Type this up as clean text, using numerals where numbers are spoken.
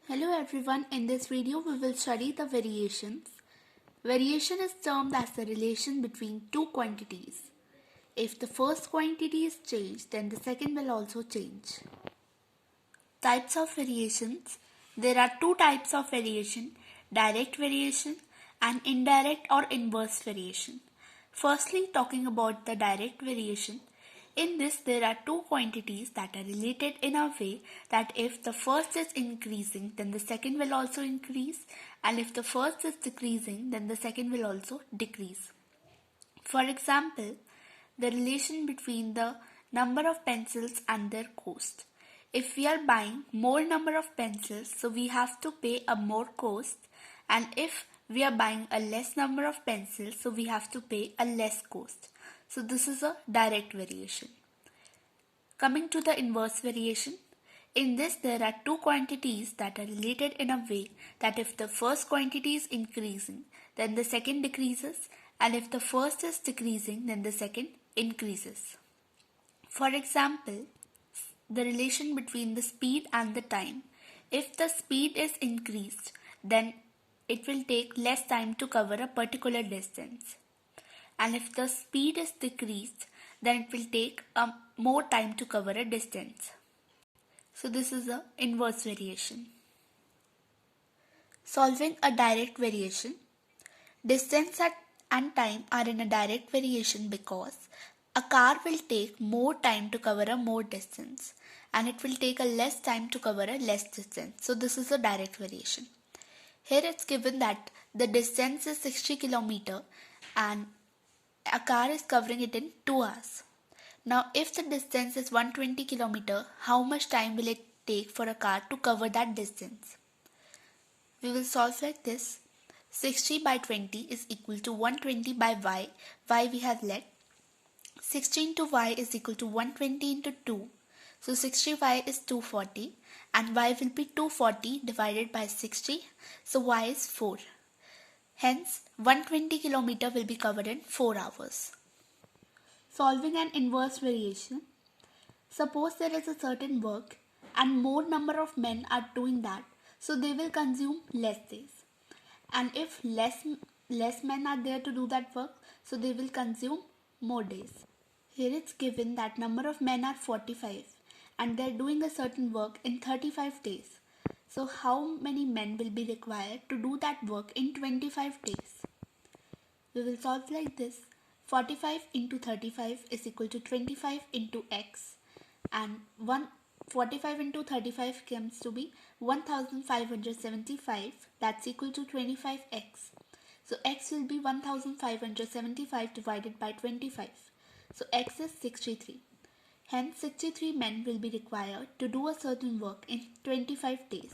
Hello everyone, in this video we will study the variations. Variation is termed as the relation between two quantities. If the first quantity is changed, then the second will also change. Types of variations. There are two types of variation, direct variation and indirect or inverse variation. Firstly, talking about the direct variation. In this, there are two quantities that are related in a way that if the first is increasing, then the second will also increase, and if the first is decreasing, then the second will also decrease. For example, the relation between the number of pencils and their cost. If we are buying more number of pencils, so we have to pay a more cost, and if we are buying a less number of pencils, so we have to pay a less cost. So this is a direct variation. Coming to the inverse variation, in this there are two quantities that are related in a way that if the first quantity is increasing, then the second decreases, and if the first is decreasing, then the second increases. For example, the relation between the speed and the time. If the speed is increased, then it will take less time to cover a particular distance. And if the speed is decreased, then it will take more time to cover a distance. So this is the inverse variation. Solving a direct variation. Distance and time are in a direct variation because a car will take more time to cover a more distance and it will take a less time to cover a less distance. So this is a direct variation. Here it's given that the distance is 60 km and a car is covering it in 2 hours. Now if the distance is 120 km, how much time will it take for a car to cover that distance? We will solve like this. 60 by 20 is equal to 120 by y. Y we have let. 60 into y is equal to 120 into 2. So 60y is 240 and y will be 240 divided by 60. So y is 4. Hence 120 km will be covered in 4 hours. Solving an inverse variation. Suppose there is a certain work and more number of men are doing that, so they will consume less days. And if less men are there to do that work, so they will consume more days. Here it's given that number of men are 45 and they are doing a certain work in 35 days. So how many men will be required to do that work in 25 days? We will solve like this. 45 into 35 is equal to 25 into x, and 45 into 35 comes to be 1575, that's equal to 25x. So x will be 1575 divided by 25. So x is 63. Hence 63 men will be required to do a certain work in 25 days.